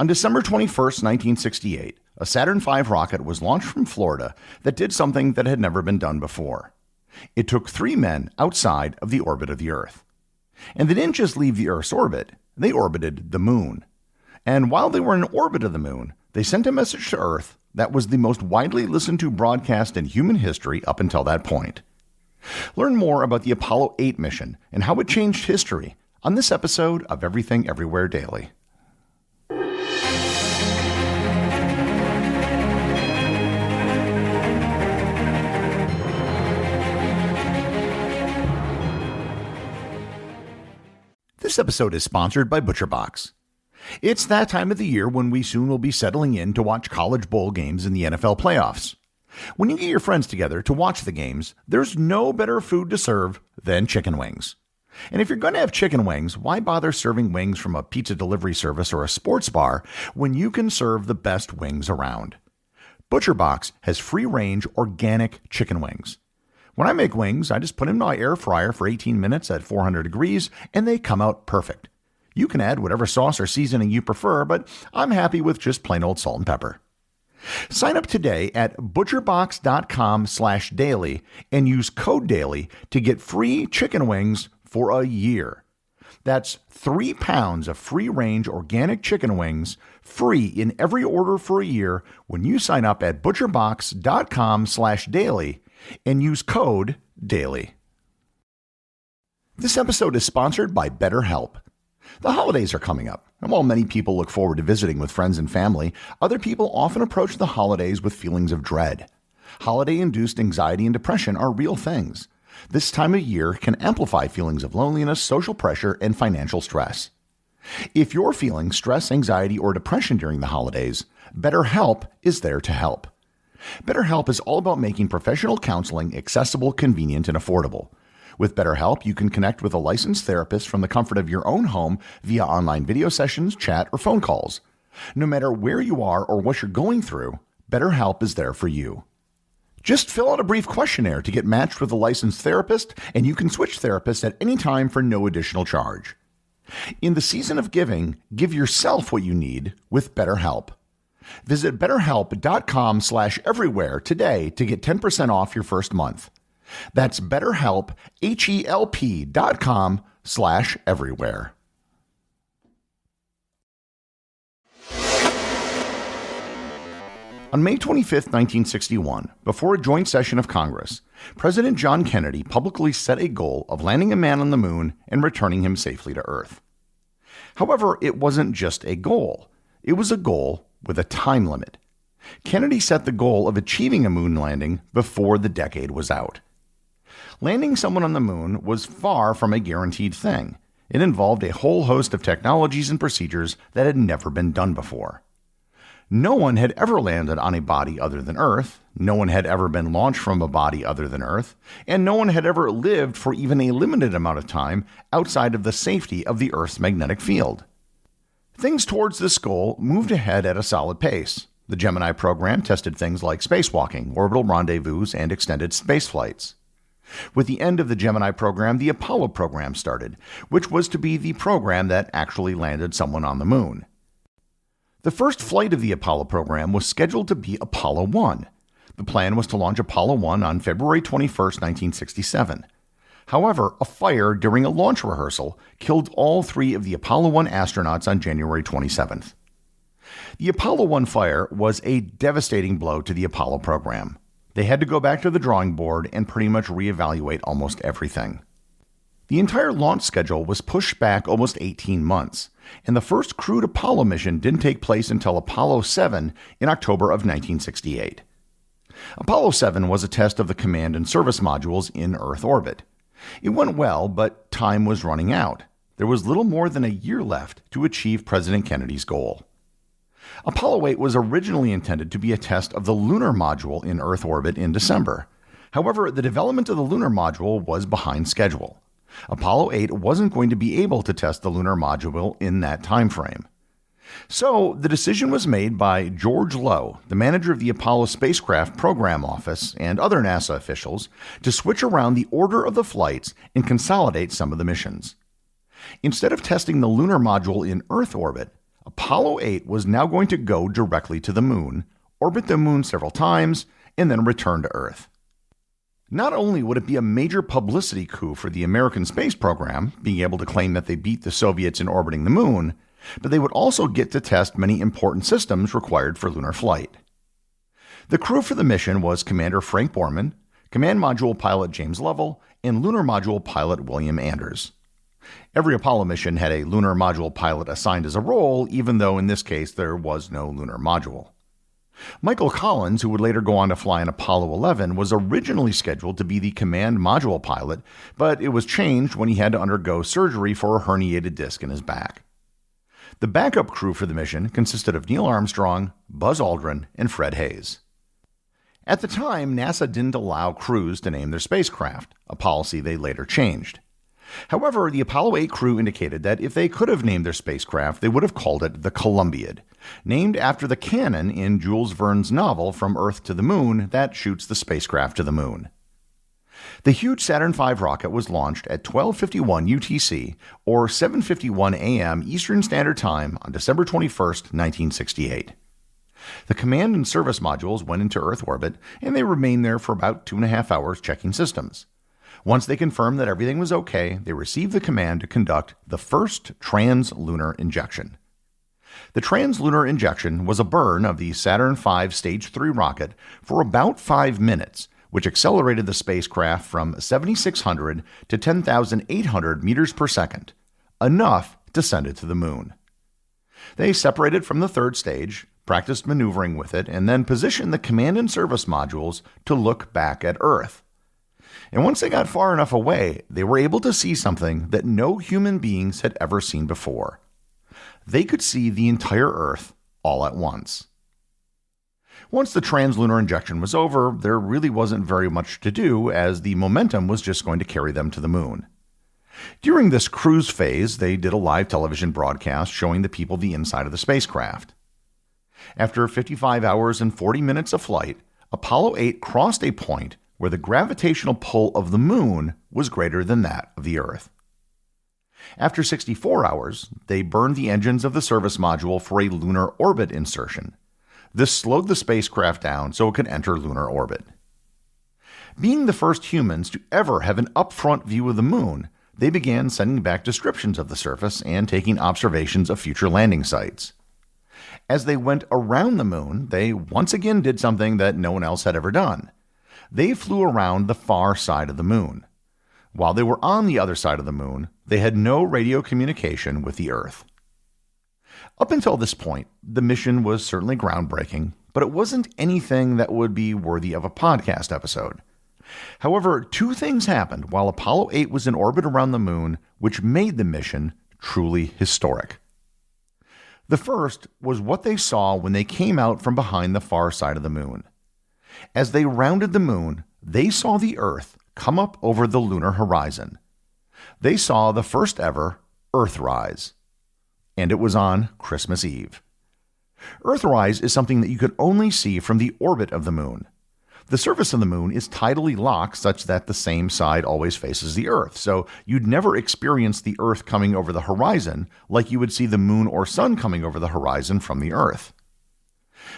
On December 21st, 1968, a Saturn V rocket was launched from Florida that did something that had never been done before. It took 3 men outside of the orbit of the Earth. And they didn't just leave the Earth's orbit, they orbited the Moon. And while they were in orbit of the Moon, they sent a message to Earth that was the most widely listened to broadcast in human history up until that point. Learn more about the Apollo 8 mission and how it changed history on this episode of Everything Everywhere Daily. This episode is sponsored by ButcherBox. It's that time of the year when we soon will be settling in to watch college bowl games in the NFL playoffs. When you get your friends together to watch the games, there's no better food to serve than chicken wings. And if you're going to have chicken wings, why bother serving wings from a pizza delivery service or a sports bar when you can serve the best wings around? ButcherBox has free-range organic chicken wings. When I make wings, I just put them in my air fryer for 18 minutes at 400 degrees, and they come out perfect. You can add whatever sauce or seasoning you prefer, but I'm happy with just plain old salt and pepper. Sign up today at butcherbox.com/daily and use code DAILY to get free chicken wings for a year. That's 3 pounds of free-range organic chicken wings, free in every order for a year when you sign up at butcherbox.com/daily and use code DAILY. This episode is sponsored by BetterHelp. The holidays are coming up, and while many people look forward to visiting with friends and family, other people often approach the holidays with feelings of dread. Holiday-induced anxiety and depression are real things. This time of year can amplify feelings of loneliness, social pressure, and financial stress. If you're feeling stress, anxiety, or depression during the holidays, BetterHelp is there to help. BetterHelp is all about making professional counseling accessible, convenient, and affordable. With BetterHelp, you can connect with a licensed therapist from the comfort of your own home via online video sessions, chat, or phone calls. No matter where you are or what you're going through, BetterHelp is there for you. Just fill out a brief questionnaire to get matched with a licensed therapist, and you can switch therapists at any time for no additional charge. In the season of giving, give yourself what you need with BetterHelp. Visit BetterHelp.com/everywhere today to get 10% off your first month. That's BetterHelp, HELP.com/everywhere. On May 25, 1961, before a joint session of Congress, President John Kennedy publicly set a goal of landing a man on the moon and returning him safely to Earth. However, it wasn't just a goal. It was a goal with a time limit. Kennedy set the goal of achieving a moon landing before the decade was out. Landing someone on the moon was far from a guaranteed thing. It involved a whole host of technologies and procedures that had never been done before. No one had ever landed on a body other than Earth, no one had ever been launched from a body other than Earth, and no one had ever lived for even a limited amount of time outside of the safety of the Earth's magnetic field. Things towards this goal moved ahead at a solid pace. The Gemini program tested things like spacewalking, orbital rendezvous, and extended space flights. With the end of the Gemini program, the Apollo program started, which was to be the program that actually landed someone on the moon. The first flight of the Apollo program was scheduled to be Apollo 1. The plan was to launch Apollo 1 on February 21, 1967. However, a fire during a launch rehearsal killed all 3 of the Apollo 1 astronauts on January 27th. The Apollo 1 fire was a devastating blow to the Apollo program. They had to go back to the drawing board and pretty much reevaluate almost everything. The entire launch schedule was pushed back almost 18 months, and the first crewed Apollo mission didn't take place until Apollo 7 in October of 1968. Apollo 7 was a test of the command and service modules in Earth orbit. It went well, but time was running out. There was little more than a year left to achieve President Kennedy's goal. Apollo 8 was originally intended to be a test of the lunar module in Earth orbit in December. However, the development of the lunar module was behind schedule. Apollo 8 wasn't going to be able to test the lunar module in that time frame. So, the decision was made by George Low, the manager of the Apollo Spacecraft Program Office, and other NASA officials, to switch around the order of the flights and consolidate some of the missions. Instead of testing the lunar module in Earth orbit, Apollo 8 was now going to go directly to the moon, orbit the moon several times, and then return to Earth. Not only would it be a major publicity coup for the American space program, being able to claim that they beat the Soviets in orbiting the moon, but they would also get to test many important systems required for lunar flight. The crew for the mission was Commander Frank Borman, Command Module Pilot James Lovell, and Lunar Module Pilot William Anders. Every Apollo mission had a Lunar Module pilot assigned as a role, even though in this case there was no lunar module. Michael Collins, who would later go on to fly in Apollo 11, was originally scheduled to be the Command Module pilot, but it was changed when he had to undergo surgery for a herniated disc in his back. The backup crew for the mission consisted of Neil Armstrong, Buzz Aldrin, and Fred Hayes. At the time, NASA didn't allow crews to name their spacecraft, a policy they later changed. However, the Apollo 8 crew indicated that if they could have named their spacecraft, they would have called it the Columbiad, named after the cannon in Jules Verne's novel From Earth to the Moon that shoots the spacecraft to the moon. The huge Saturn V rocket was launched at 12:51 UTC, or 7:51 a.m. Eastern Standard Time on December 21, 1968. The command and service modules went into Earth orbit, and they remained there for about 2.5 hours checking systems. Once they confirmed that everything was okay, they received the command to conduct the first trans-lunar injection. The trans-lunar injection was a burn of the Saturn V Stage 3 rocket for about 5 minutes, which accelerated the spacecraft from 7,600 to 10,800 meters per second, enough to send it to the moon. They separated from the third stage, practiced maneuvering with it, and then positioned the command and service modules to look back at Earth. And once they got far enough away, they were able to see something that no human beings had ever seen before. They could see the entire Earth all at once. Once the translunar injection was over, there really wasn't very much to do, as the momentum was just going to carry them to the moon. During this cruise phase, they did a live television broadcast showing the people the inside of the spacecraft. After 55 hours and 40 minutes of flight, Apollo 8 crossed a point where the gravitational pull of the moon was greater than that of the Earth. After 64 hours, they burned the engines of the service module for a lunar orbit insertion. This slowed the spacecraft down so it could enter lunar orbit. Being the first humans to ever have an up-front view of the moon, they began sending back descriptions of the surface and taking observations of future landing sites. As they went around the moon, they once again did something that no one else had ever done. They flew around the far side of the moon. While they were on the other side of the moon, they had no radio communication with the Earth. Up until this point, the mission was certainly groundbreaking, but it wasn't anything that would be worthy of a podcast episode. However, two things happened while Apollo 8 was in orbit around the moon, which made the mission truly historic. The first was what they saw when they came out from behind the far side of the moon. As they rounded the moon, they saw the Earth come up over the lunar horizon. They saw the first ever Earthrise. And it was on Christmas Eve. Earthrise is something that you could only see from the orbit of the moon. The surface of the moon is tidally locked such that the same side always faces the Earth, so you'd never experience the Earth coming over the horizon like you would see the moon or sun coming over the horizon from the Earth.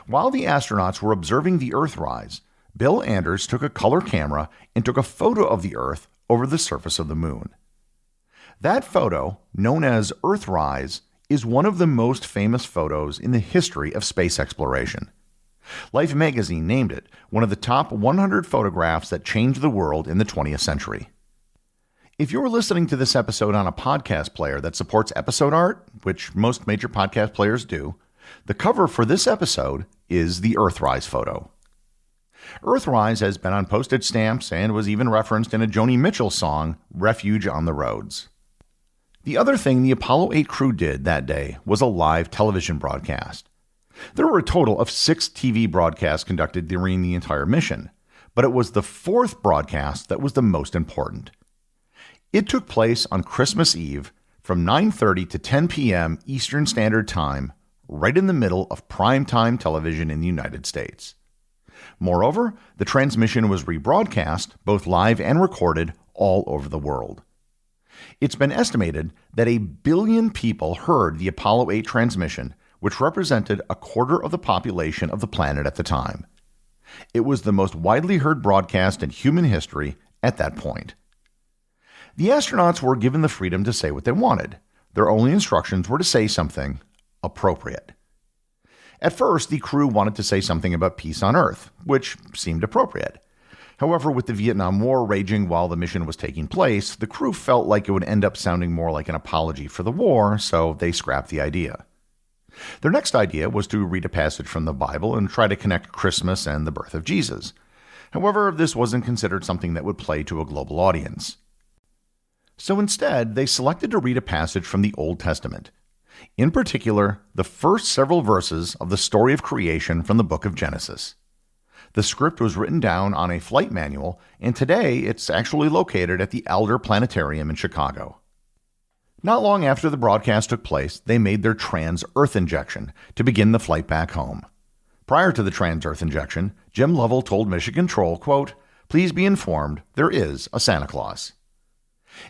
While the astronauts were observing the Earthrise, Bill Anders took a color camera and took a photo of the Earth over the surface of the moon. That photo, known as Earthrise, is one of the most famous photos in the history of space exploration. Life magazine named it one of the top 100 photographs that changed the world in the 20th century. If you're listening to this episode on a podcast player that supports episode art, which most major podcast players do, the cover for this episode is the Earthrise photo. Earthrise has been on postage stamps and was even referenced in a Joni Mitchell song, Refuge on the Roads. The other thing the Apollo 8 crew did that day was a live television broadcast. There were a total of 6 TV broadcasts conducted during the entire mission, but it was the 4th broadcast that was the most important. It took place on Christmas Eve from 9:30 to 10 p.m. Eastern Standard Time, right in the middle of primetime television in the United States. Moreover, the transmission was rebroadcast, both live and recorded, all over the world. It's been estimated that 1 billion people heard the Apollo 8 transmission which represented a quarter of the population of the planet at the time. It was the most widely heard broadcast in human history at that point. The astronauts were given the freedom to say what they wanted. Their only instructions were to say something appropriate. At first, the crew wanted to say something about peace on Earth, which seemed appropriate. However, with the Vietnam War raging while the mission was taking place, the crew felt like it would end up sounding more like an apology for the war, so they scrapped the idea. Their next idea was to read a passage from the Bible and try to connect Christmas and the birth of Jesus. However, this wasn't considered something that would play to a global audience. So instead, they selected to read a passage from the Old Testament. In particular, the first several verses of the story of creation from the book of Genesis. The script was written down on a flight manual, and today it's actually located at the Alder Planetarium in Chicago. Not long after the broadcast took place, they made their trans-Earth injection to begin the flight back home. Prior to the trans-Earth injection, Jim Lovell told Mission Control, quote, "Please be informed, there is a Santa Claus."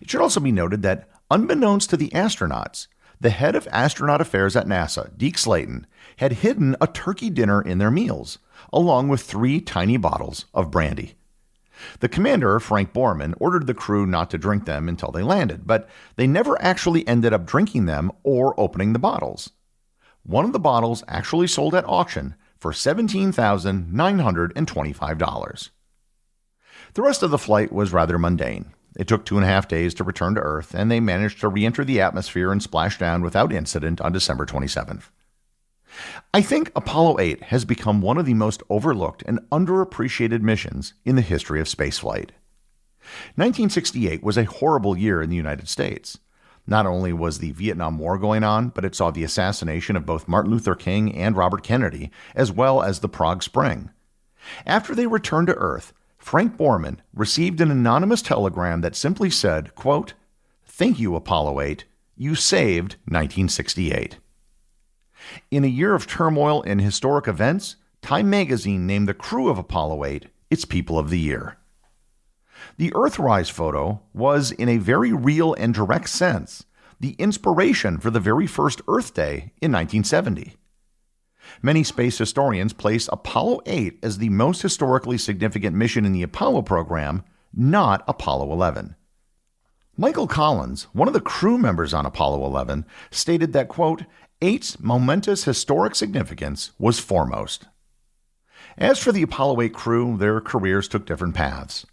It should also be noted that, unbeknownst to the astronauts, the head of astronaut affairs at NASA, Deke Slayton, had hidden a turkey dinner in their meals, along with 3 tiny bottles of brandy. The commander, Frank Borman, ordered the crew not to drink them until they landed, but they never actually ended up drinking them or opening the bottles. One of the bottles actually sold at auction for $17,925. The rest of the flight was rather mundane. It took 2.5 days to return to Earth, and they managed to re-enter the atmosphere and splash down without incident on December 27th. I think Apollo 8 has become one of the most overlooked and underappreciated missions in the history of spaceflight. 1968 was a horrible year in the United States. Not only was the Vietnam War going on, but it saw the assassination of both Martin Luther King and Robert Kennedy, as well as the Prague Spring. After they returned to Earth, Frank Borman received an anonymous telegram that simply said, quote, "Thank you, Apollo 8. You saved 1968. In a year of turmoil and historic events, Time magazine named the crew of Apollo 8 its People of the Year. The Earthrise photo was, in a very real and direct sense, the inspiration for the very first Earth Day in 1970. Many space historians place Apollo 8 as the most historically significant mission in the Apollo program, not Apollo 11. Michael Collins, one of the crew members on Apollo 11, stated that, quote, 8's momentous historic significance was foremost. As for the Apollo 8 crew, their careers took different paths.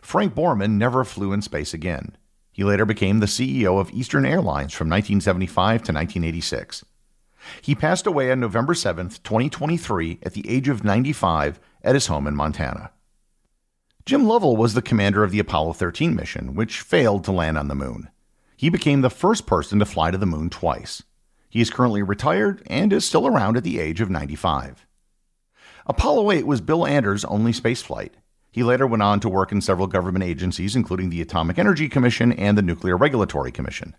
Frank Borman never flew in space again. He later became the CEO of Eastern Airlines from 1975 to 1986. He passed away on November 7, 2023, at the age of 95 at his home in Montana. Jim Lovell was the commander of the Apollo 13 mission, which failed to land on the moon. He became the first person to fly to the moon twice. He is currently retired and is still around at the age of 95. Apollo 8 was Bill Anders' only spaceflight. He later went on to work in several government agencies, including the Atomic Energy Commission and the Nuclear Regulatory Commission.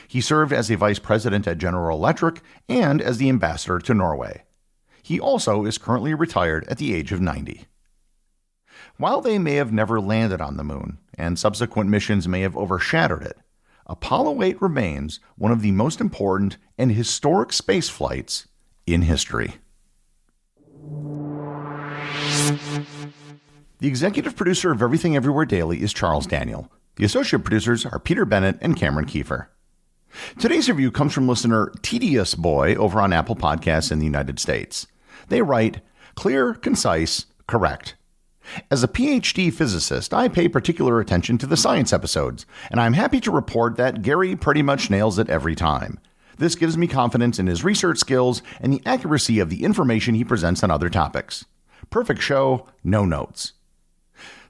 He served as a vice president at General Electric and as the ambassador to Norway. He also is currently retired at the age of 90. While they may have never landed on the moon, and subsequent missions may have overshadowed it, Apollo 8 remains one of the most important and historic space flights in history. The executive producer of Everything Everywhere Daily is Charles Daniel. The associate producers are Peter Bennett and Cameron Kieffer. Today's review comes from listener Tedious Boy over on Apple Podcasts in the United States. They write, clear, concise, correct. As a PhD physicist, I pay particular attention to the science episodes, and I'm happy to report that Gary pretty much nails it every time. This gives me confidence in his research skills and the accuracy of the information he presents on other topics. Perfect show, no notes.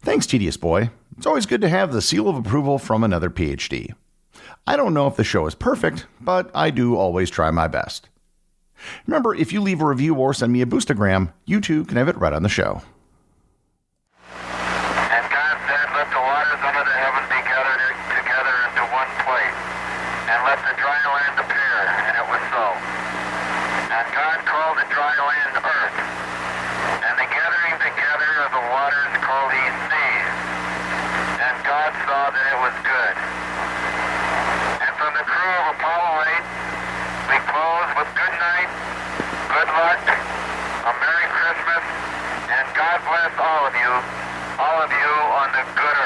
Thanks, Tedious Boy. It's always good to have the seal of approval from another PhD. I don't know if the show is perfect, but I do always try my best. Remember, if you leave a review or send me a boostagram, you too can have it read on the show. And God said, let the waters under the heaven be gathered together into one place, and let the dry land appear, and it was so. And God called the dry land earth, and the gathering together of the waters called he seas. And God saw that it was good. And from the crew of Apollo 8, we close with good night good luck, a Merry Christmas, and God bless all of you on the good